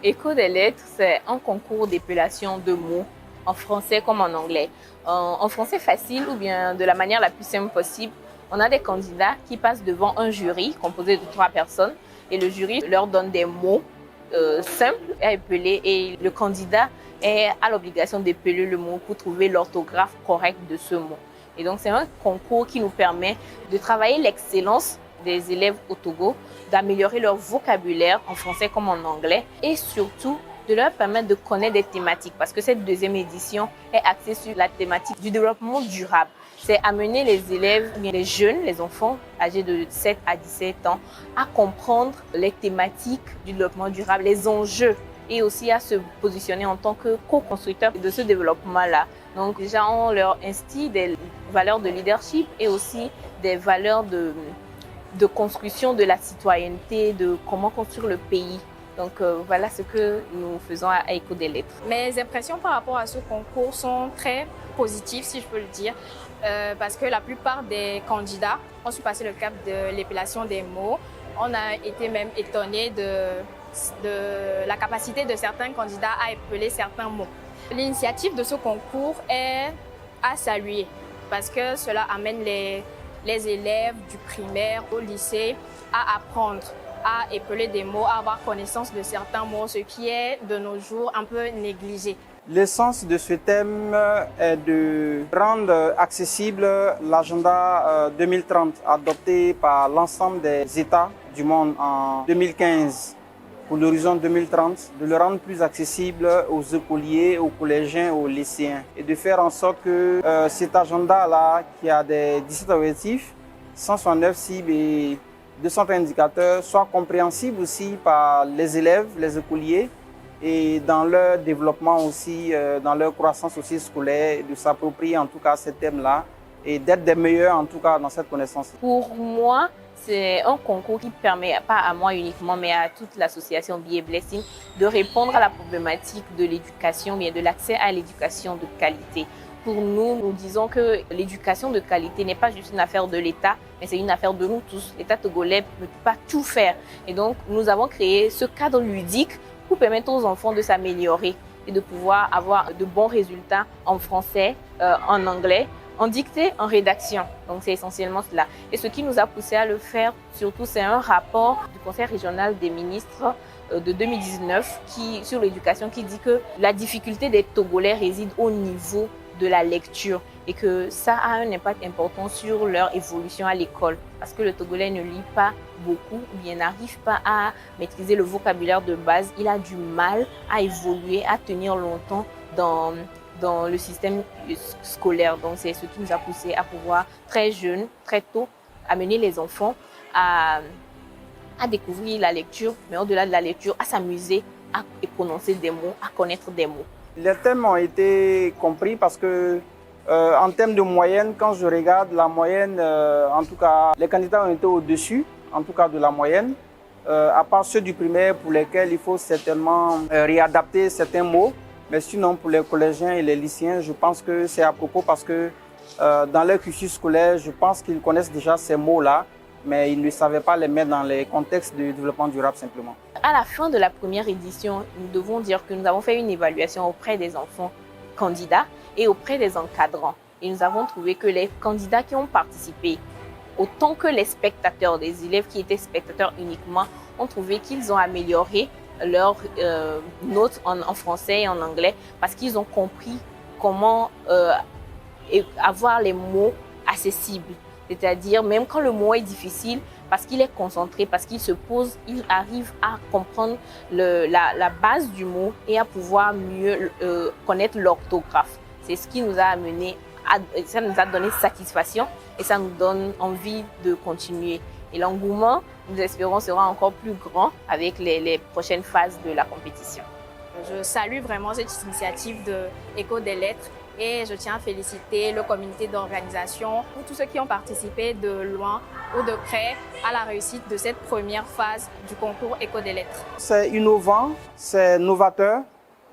Écho des lettres, c'est un concours d'épellation de mots, en français comme en anglais. En français facile ou bien de la manière la plus simple possible, on a des candidats qui passent devant un jury composé de 3 personnes et le jury leur donne des mots simples à épeler et le candidat a l'obligation d'épeler le mot pour trouver l'orthographe correcte de ce mot. Et donc c'est un concours qui nous permet de travailler l'excellence des élèves au Togo, d'améliorer leur vocabulaire en français comme en anglais et surtout de leur permettre de connaître des thématiques parce que cette deuxième édition est axée sur la thématique du développement durable. C'est amener les élèves, ou bien les jeunes, les enfants âgés de 7 à 17 ans à comprendre les thématiques du développement durable, les enjeux et aussi à se positionner en tant que co-constructeurs de ce développement-là. Donc déjà, on leur instille des valeurs de leadership et aussi des valeurs de construction de la citoyenneté, de comment construire le pays. Donc voilà ce que nous faisons à Écho des lettres. Mes impressions par rapport à ce concours sont très positives, si je peux le dire, parce que la plupart des candidats ont su passer le cap de l'épellation des mots. On a été même étonnés de la capacité de certains candidats à épeler certains mots. L'initiative de ce concours est à saluer parce que cela amène les élèves du primaire au lycée à apprendre à épeler des mots, à avoir connaissance de certains mots, ce qui est de nos jours un peu négligé. L'essence de ce thème est de rendre accessible l'agenda 2030 adopté par l'ensemble des États du monde en 2015 pour l'horizon 2030, de le rendre plus accessible aux écoliers, aux collégiens, aux lycéens et de faire en sorte que cet agenda-là, qui a des 17 objectifs, 169 cibles et 230 indicateurs, soit compréhensible aussi par les élèves, les écoliers et dans leur développement aussi, dans leur croissance aussi scolaire, de s'approprier en tout cas ce thème-là et d'être des meilleurs en tout cas dans cette connaissance. Pour moi, c'est un concours qui permet, pas à moi uniquement, mais à toute l'association Be a Blessing, de répondre à la problématique de l'éducation, bien de l'accès à l'éducation de qualité. Pour nous, nous disons que l'éducation de qualité n'est pas juste une affaire de l'État, mais c'est une affaire de nous tous. L'État togolais ne peut pas tout faire. Et donc, nous avons créé ce cadre ludique pour permettre aux enfants de s'améliorer et de pouvoir avoir de bons résultats en français, en anglais, en dictée, en rédaction. Donc, c'est essentiellement cela. Et ce qui nous a poussé à le faire, surtout, c'est un rapport du Conseil régional des ministres de 2019 sur l'éducation qui dit que la difficulté des Togolais réside au niveau de la lecture et que ça a un impact important sur leur évolution à l'école parce que le Togolais ne lit pas beaucoup ou bien n'arrive pas à maîtriser le vocabulaire de base. Il a du mal à évoluer, à tenir longtemps dans le système scolaire. Donc, c'est ce qui nous a poussé à pouvoir, très jeune, très tôt, amener les enfants à découvrir la lecture, mais au-delà de la lecture, à s'amuser, à prononcer des mots, à connaître des mots. Les thèmes ont été compris parce que, en termes de moyenne, quand je regarde la moyenne, en tout cas, les candidats ont été au-dessus, en tout cas de la moyenne, à part ceux du primaire pour lesquels il faut certainement réadapter certains mots. Mais sinon, pour les collégiens et les lycéens, je pense que c'est à propos parce que dans leur cursus scolaire, je pense qu'ils connaissent déjà ces mots-là, mais ils ne savaient pas les mettre dans les contextes de développement durable simplement. À la fin de la première édition, nous devons dire que nous avons fait une évaluation auprès des enfants candidats et auprès des encadrants. Et nous avons trouvé que les candidats qui ont participé, autant que les spectateurs, des élèves qui étaient spectateurs uniquement, ont trouvé qu'ils ont amélioré leurs notes en français et en anglais parce qu'ils ont compris comment avoir les mots accessibles. C'est-à-dire, même quand le mot est difficile, parce qu'il est concentré, parce qu'il se pose, il arrive à comprendre la base du mot et à pouvoir mieux connaître l'orthographe. C'est ce qui nous a amené, ça nous a donné satisfaction et ça nous donne envie de continuer. Et l'engouement, nous espérons, sera encore plus grand avec les prochaines phases de la compétition. Je salue vraiment cette initiative de Écho des lettres. Et je tiens à féliciter le comité d'organisation pour tous ceux qui ont participé de loin ou de près à la réussite de cette première phase du concours Écho des lettres. C'est innovant, c'est novateur.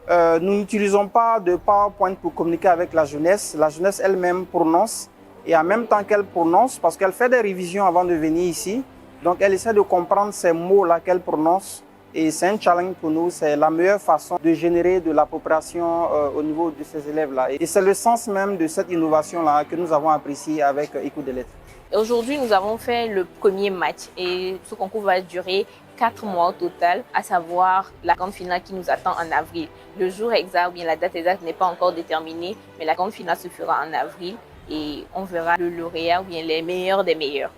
Nous n'utilisons pas de PowerPoint pour communiquer avec la jeunesse. La jeunesse elle-même prononce et en même temps qu'elle prononce, parce qu'elle fait des révisions avant de venir ici, donc elle essaie de comprendre ces mots-là qu'elle prononce Et c'est un challenge pour nous, c'est la meilleure façon de générer de l'appropriation au niveau de ces élèves-là. Et c'est le sens même de cette innovation-là que nous avons apprécié avec Écoute des lettres. Aujourd'hui, nous avons fait le premier match et ce concours va durer 4 mois au total, à savoir la grande finale qui nous attend en avril. Le jour exact ou bien la date exacte n'est pas encore déterminée, mais la grande finale se fera en avril et on verra le lauréat ou bien les meilleurs des meilleurs.